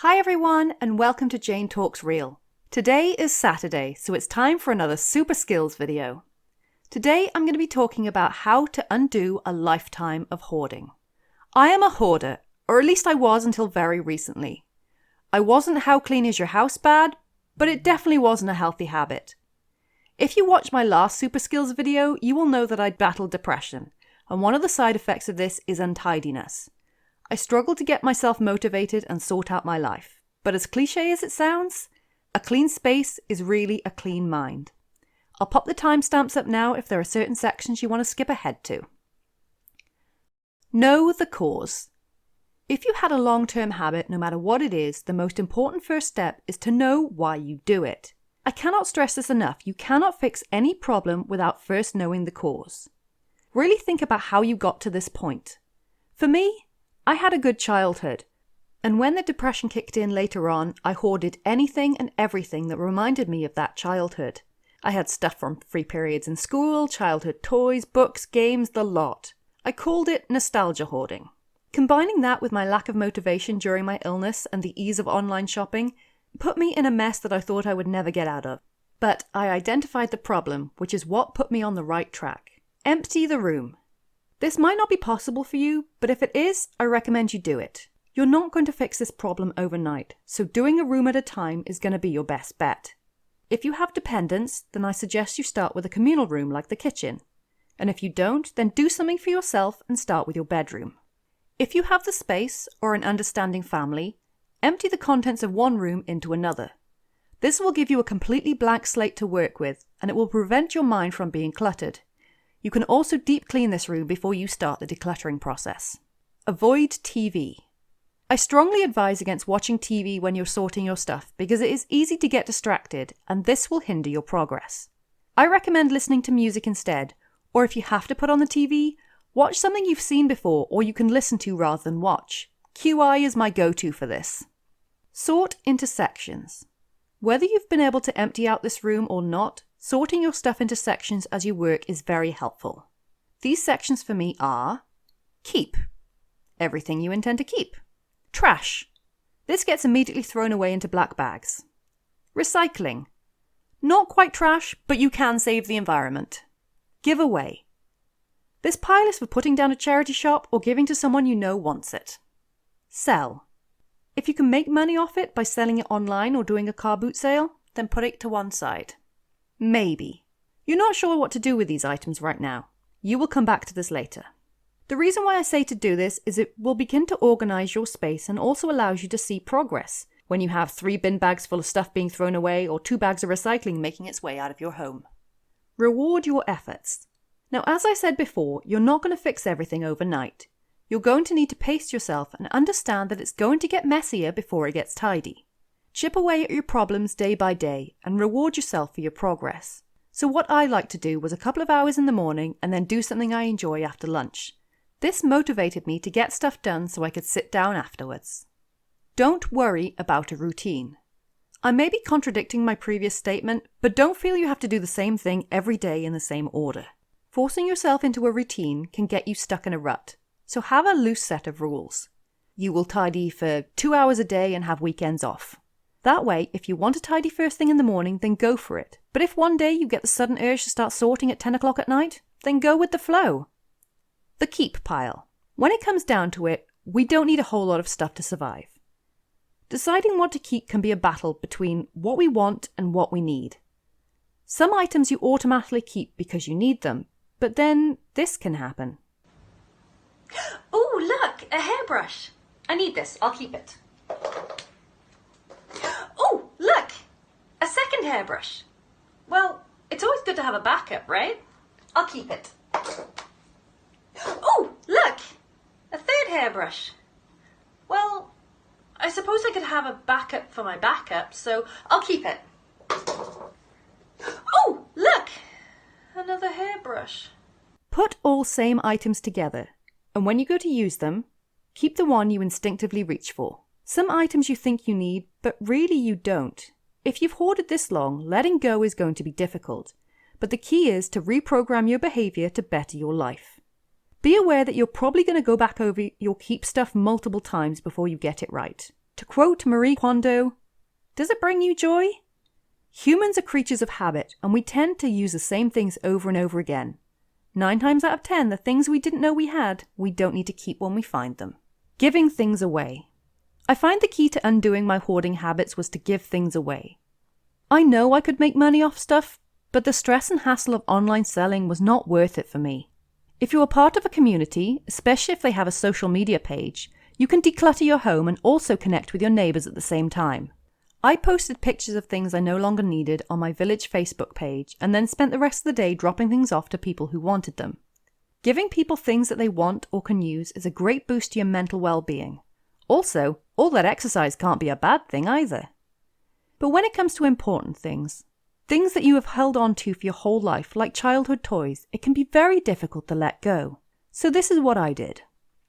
Hi everyone, and welcome to Jane Talks Real. Today is Saturday, so it's time for another super skills video. Today I'm going to be talking about how to undo a lifetime of hoarding. I am a hoarder, or at least I was until very recently. I wasn't how clean is your house bad, but it definitely wasn't a healthy habit. If you watched my last super skills video, you will know that I'd battled depression, and one of the side effects of this is untidiness. I struggle to get myself motivated and sort out my life. But as cliche as it sounds, a clean space is really a clean mind. I'll pop the timestamps up now if there are certain sections you want to skip ahead to. Know the cause. If you had a long-term habit, no matter what it is, the most important first step is to know why you do it. I cannot stress this enough. You cannot fix any problem without first knowing the cause. Really think about how you got to this point. For me, I had a good childhood, and when the depression kicked in later on, I hoarded anything and everything that reminded me of that childhood. I had stuff from free periods in school, childhood toys, books, games, the lot. I called it nostalgia hoarding. Combining that with my lack of motivation during my illness and the ease of online shopping put me in a mess that I thought I would never get out of. But I identified the problem, which is what put me on the right track. Empty the room. This might not be possible for you, but if it is, I recommend you do it. You're not going to fix this problem overnight, so doing a room at a time is going to be your best bet. If you have dependents, then I suggest you start with a communal room like the kitchen. And if you don't, then do something for yourself and start with your bedroom. If you have the space or an understanding family, empty the contents of one room into another. This will give you a completely blank slate to work with, and it will prevent your mind from being cluttered. You can also deep clean this room before you start the decluttering process. Avoid TV. I strongly advise against watching TV when you're sorting your stuff because it is easy to get distracted and this will hinder your progress. I recommend listening to music instead, or if you have to put on the TV, watch something you've seen before or you can listen to rather than watch. QI is my go-to for this. Sort into sections. Whether you've been able to empty out this room or not, sorting your stuff into sections as you work is very helpful. These sections for me are: keep, everything you intend to keep. Trash, this gets immediately thrown away into black bags. Recycling, not quite trash, but you can save the environment. Give away, this pile is for putting down a charity shop or giving to someone you know wants it. Sell, if you can make money off it by selling it online or doing a car boot sale, then put it to one side. Maybe. You're not sure what to do with these items right now. You will come back to this later. The reason why I say to do this is it will begin to organize your space and also allows you to see progress when you have 3 bin bags full of stuff being thrown away or 2 bags of recycling making its way out of your home. Reward your efforts. Now, as I said before, you're not going to fix everything overnight. You're going to need to pace yourself and understand that it's going to get messier before it gets tidy. Chip away at your problems day by day and reward yourself for your progress. So what I like to do was a couple of hours in the morning and then do something I enjoy after lunch. This motivated me to get stuff done so I could sit down afterwards. Don't worry about a routine. I may be contradicting my previous statement, but don't feel you have to do the same thing every day in the same order. Forcing yourself into a routine can get you stuck in a rut, so have a loose set of rules. You will tidy for 2 hours a day and have weekends off. That way, if you want to tidy first thing in the morning, then go for it. But if one day you get the sudden urge to start sorting at 10 o'clock at night, then go with the flow. The keep pile. When it comes down to it, we don't need a whole lot of stuff to survive. Deciding what to keep can be a battle between what we want and what we need. Some items you automatically keep because you need them, but then this can happen. Oh, look, a hairbrush. I need this, I'll keep it. Oh, look, a second hairbrush. Well, it's always good to have a backup, right? I'll keep it. Oh, look, a third hairbrush. Well, I suppose I could have a backup for my backup, so I'll keep it. Oh, look, another hairbrush. Put all same items together, and when you go to use them, keep the one you instinctively reach for. Some items you think you need, but really you don't. If you've hoarded this long, letting go is going to be difficult, but the key is to reprogram your behavior to better your life. Be aware that you're probably going to go back over your keep stuff multiple times before you get it right. To quote Marie Kondo, does it bring you joy? Humans are creatures of habit, and we tend to use the same things over and over again. 9 times out of 10, the things we didn't know we had, we don't need to keep when we find them. Giving things away. I find the key to undoing my hoarding habits was to give things away. I know I could make money off stuff, but the stress and hassle of online selling was not worth it for me. If you are part of a community, especially if they have a social media page, you can declutter your home and also connect with your neighbors at the same time. I posted pictures of things I no longer needed on my village Facebook page and then spent the rest of the day dropping things off to people who wanted them. Giving people things that they want or can use is a great boost to your mental well-being. Also, all that exercise can't be a bad thing either. But when it comes to important things that you have held on to for your whole life, like childhood toys, it can be very difficult to let go. So this is what I did.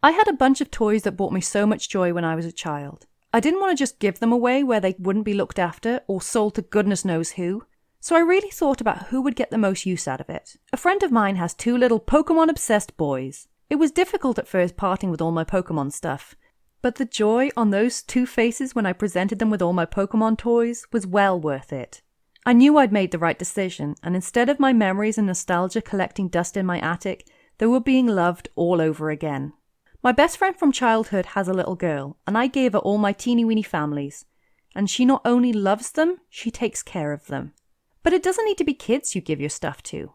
I had a bunch of toys that brought me so much joy when I was a child. I didn't want to just give them away where they wouldn't be looked after or sold to goodness knows who. So I really thought about who would get the most use out of it. A friend of mine has 2 little Pokemon-obsessed boys. It was difficult at first parting with all my Pokemon stuff, but the joy on those 2 faces when I presented them with all my Pokemon toys was well worth it. I knew I'd made the right decision, and instead of my memories and nostalgia collecting dust in my attic, they were being loved all over again. My best friend from childhood has a little girl, and I gave her all my teeny-weeny families. And she not only loves them, she takes care of them. But it doesn't need to be kids you give your stuff to.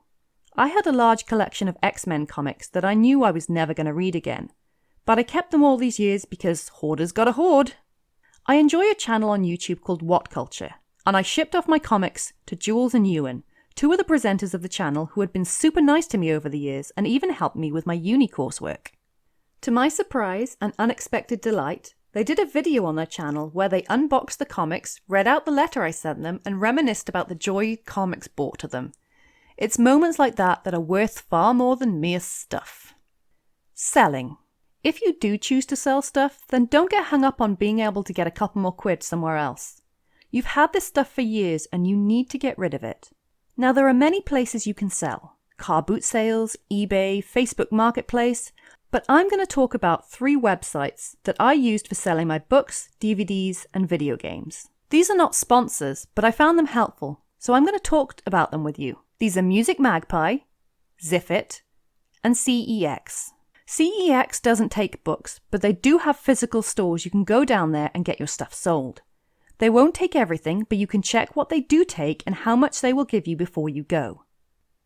I had a large collection of X-Men comics that I knew I was never going to read again. But I kept them all these years because hoarders gotta hoard. I enjoy a channel on YouTube called What Culture, and I shipped off my comics to Jules and Ewan, 2 of the presenters of the channel who had been super nice to me over the years and even helped me with my uni coursework. To my surprise and unexpected delight, they did a video on their channel where they unboxed the comics, read out the letter I sent them, and reminisced about the joy comics brought to them. It's moments like that that are worth far more than mere stuff. Selling. If you do choose to sell stuff, then don't get hung up on being able to get a couple more quid somewhere else. You've had this stuff for years and you need to get rid of it. Now there are many places you can sell. Car boot sales, eBay, Facebook Marketplace. But I'm going to talk about 3 websites that I used for selling my books, DVDs, and video games. These are not sponsors, but I found them helpful, so I'm going to talk about them with you. These are Music Magpie, Ziffit, and CEX. CEX doesn't take books, but they do have physical stores you can go down there and get your stuff sold. They won't take everything, but you can check what they do take and how much they will give you before you go.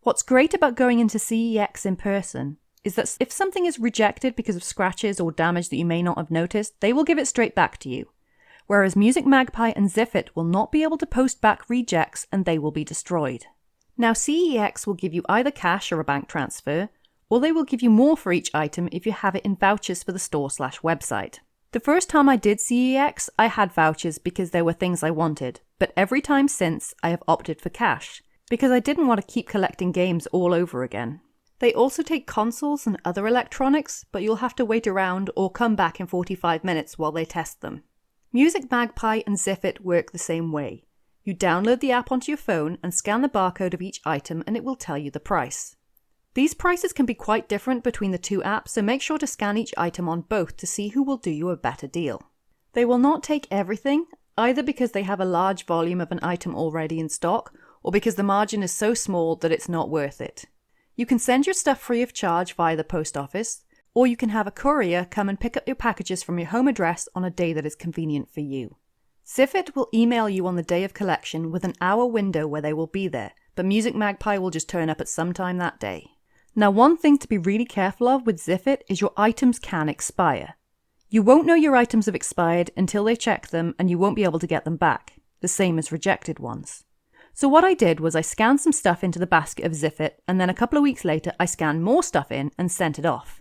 What's great about going into CEX in person is that if something is rejected because of scratches or damage that you may not have noticed, they will give it straight back to you. Whereas Music Magpie and Ziffit will not be able to post back rejects and they will be destroyed. Now CEX will give you either cash or a bank transfer, or they will give you more for each item if you have it in vouchers for the store/website. The first time I did CEX, I had vouchers because there were things I wanted, but every time since I have opted for cash, because I didn't want to keep collecting games all over again. They also take consoles and other electronics, but you'll have to wait around or come back in 45 minutes while they test them. Music Magpie and Ziffit work the same way. You download the app onto your phone and scan the barcode of each item and it will tell you the price. These prices can be quite different between the 2 apps, so make sure to scan each item on both to see who will do you a better deal. They will not take everything, either because they have a large volume of an item already in stock, or because the margin is so small that it's not worth it. You can send your stuff free of charge via the post office, or you can have a courier come and pick up your packages from your home address on a day that is convenient for you. Ziffit will email you on the day of collection with an hour window where they will be there, but Music Magpie will just turn up at some time that day. Now, one thing to be really careful of with Ziffit is your items can expire. You won't know your items have expired until they check them and you won't be able to get them back, the same as rejected ones. So what I did was I scanned some stuff into the basket of Ziffit, and then a couple of weeks later I scanned more stuff in and sent it off.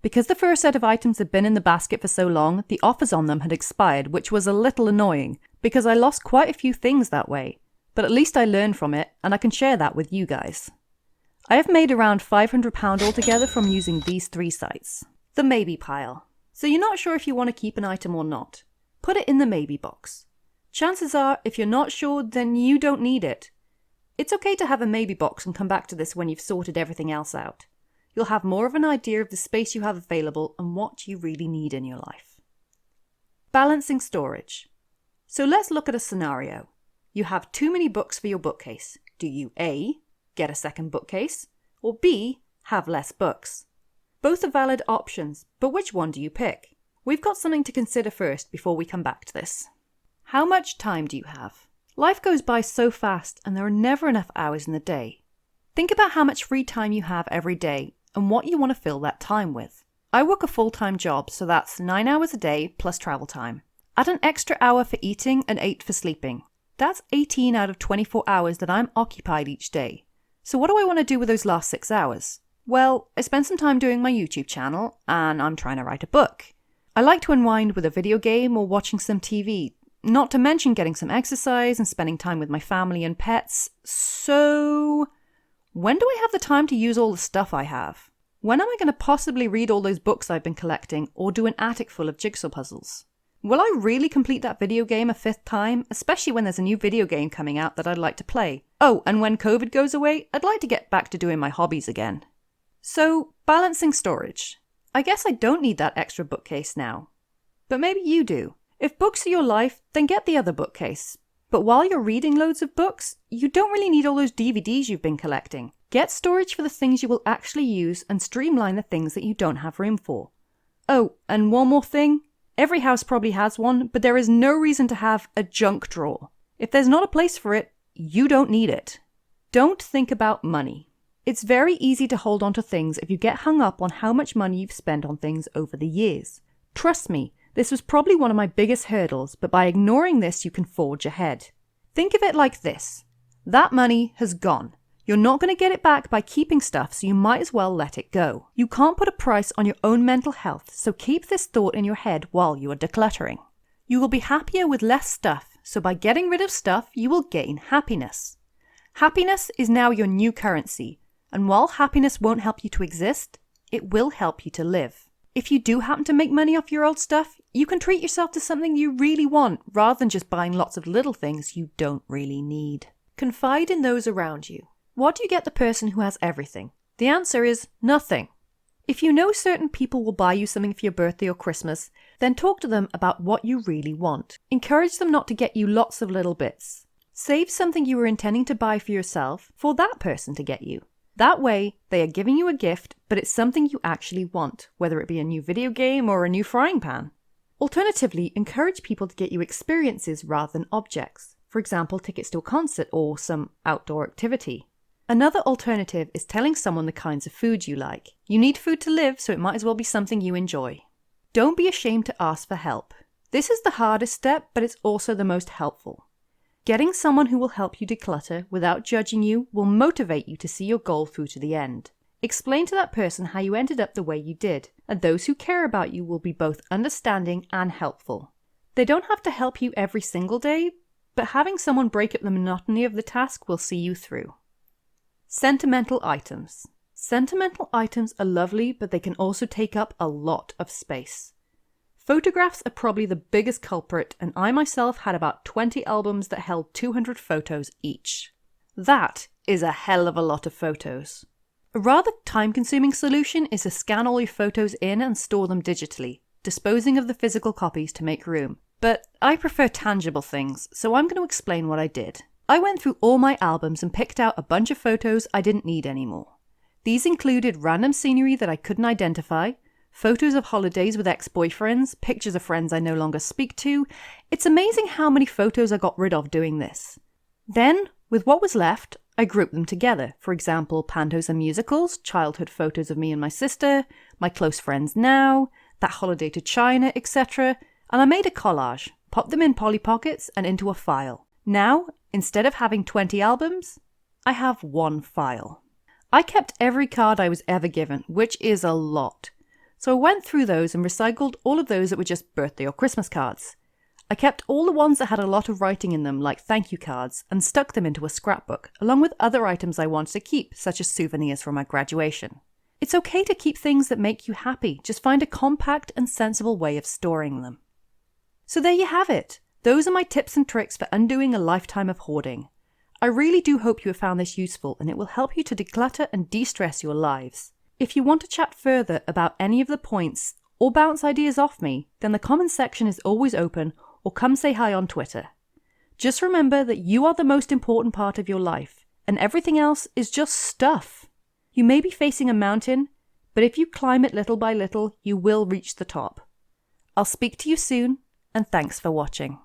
Because the first set of items had been in the basket for so long, the offers on them had expired, which was a little annoying, because I lost quite a few things that way. But at least I learned from it, and I can share that with you guys. I have made around £500 altogether from using these 3 sites. The maybe pile. So you're not sure if you want to keep an item or not. Put it in the maybe box. Chances are, if you're not sure, then you don't need it. It's okay to have a maybe box and come back to this when you've sorted everything else out. You'll have more of an idea of the space you have available and what you really need in your life. Balancing storage. So let's look at a scenario. You have too many books for your bookcase. Do you A, get a second bookcase, or B, have less books? Both are valid options, but which one do you pick? We've got something to consider first before we come back to this. How much time do you have? Life goes by so fast and there are never enough hours in the day. Think about how much free time you have every day and what you want to fill that time with. I work a full-time job, so that's 9 hours a day plus travel time. Add an extra hour for eating and 8 for sleeping. That's 18 out of 24 hours that I'm occupied each day. So what do I want to do with those last 6 hours? Well, I spend some time doing my YouTube channel and I'm trying to write a book. I like to unwind with a video game or watching some TV, not to mention getting some exercise and spending time with my family and pets. So, when do I have the time to use all the stuff I have? When am I going to possibly read all those books I've been collecting or do an attic full of jigsaw puzzles? Will I really complete that video game a 5th time, especially when there's a new video game coming out that I'd like to play? Oh, and when COVID goes away, I'd like to get back to doing my hobbies again. So, balancing storage. I guess I don't need that extra bookcase now. But maybe you do. If books are your life, then get the other bookcase. But while you're reading loads of books, you don't really need all those DVDs you've been collecting. Get storage for the things you will actually use and streamline the things that you don't have room for. Oh, and one more thing. Every house probably has one, but there is no reason to have a junk drawer. If there's not a place for it, you don't need it. Don't think about money. It's very easy to hold on to things if you get hung up on how much money you've spent on things over the years. Trust me, this was probably one of my biggest hurdles, but by ignoring this, you can forge ahead. Think of it like this. That money has gone. You're not going to get it back by keeping stuff, so you might as well let it go. You can't put a price on your own mental health, so keep this thought in your head while you are decluttering. You will be happier with less stuff, so by getting rid of stuff, you will gain happiness. Happiness is now your new currency, and while happiness won't help you to exist, it will help you to live. If you do happen to make money off your old stuff, you can treat yourself to something you really want, rather than just buying lots of little things you don't really need. Confide in those around you. What do you get the person who has everything? The answer is nothing. If you know certain people will buy you something for your birthday or Christmas, then talk to them about what you really want. Encourage them not to get you lots of little bits. Save something you were intending to buy for yourself for that person to get you. That way, they are giving you a gift, but it's something you actually want, whether it be a new video game or a new frying pan. Alternatively, encourage people to get you experiences rather than objects. For example, tickets to a concert or some outdoor activity. Another alternative is telling someone the kinds of food you like. You need food to live, so it might as well be something you enjoy. Don't be ashamed to ask for help. This is the hardest step, but it's also the most helpful. Getting someone who will help you declutter without judging you will motivate you to see your goal through to the end. Explain to that person how you ended up the way you did, and those who care about you will be both understanding and helpful. They don't have to help you every single day, but having someone break up the monotony of the task will see you through. Sentimental items. Sentimental items are lovely, but they can also take up a lot of space. Photographs are probably the biggest culprit, and I myself had about 20 albums that held 200 photos each. That is a hell of a lot of photos. A rather time-consuming solution is to scan all your photos in and store them digitally, disposing of the physical copies to make room. But I prefer tangible things, so I'm going to explain what I did. I went through all my albums and picked out a bunch of photos I didn't need anymore. These included random scenery that I couldn't identify, photos of holidays with ex-boyfriends, pictures of friends I no longer speak to. It's amazing how many photos I got rid of doing this. Then, with what was left, I grouped them together. For example, pantos and musicals, childhood photos of me and my sister, my close friends now, that holiday to China, etc. And I made a collage, popped them in Polly Pockets and into a file. Now, instead of having 20 albums, I have one file. I kept every card I was ever given, which is a lot. So I went through those and recycled all of those that were just birthday or Christmas cards. I kept all the ones that had a lot of writing in them, like thank you cards, and stuck them into a scrapbook, along with other items I wanted to keep, such as souvenirs from my graduation. It's okay to keep things that make you happy, just find a compact and sensible way of storing them. So there you have it. Those are my tips and tricks for undoing a lifetime of hoarding. I really do hope you have found this useful and it will help you to declutter and de-stress your lives. If you want to chat further about any of the points or bounce ideas off me, then the comments section is always open, or come say hi on Twitter. Just remember that you are the most important part of your life, and everything else is just stuff. You may be facing a mountain, but if you climb it little by little, you will reach the top. I'll speak to you soon, and thanks for watching.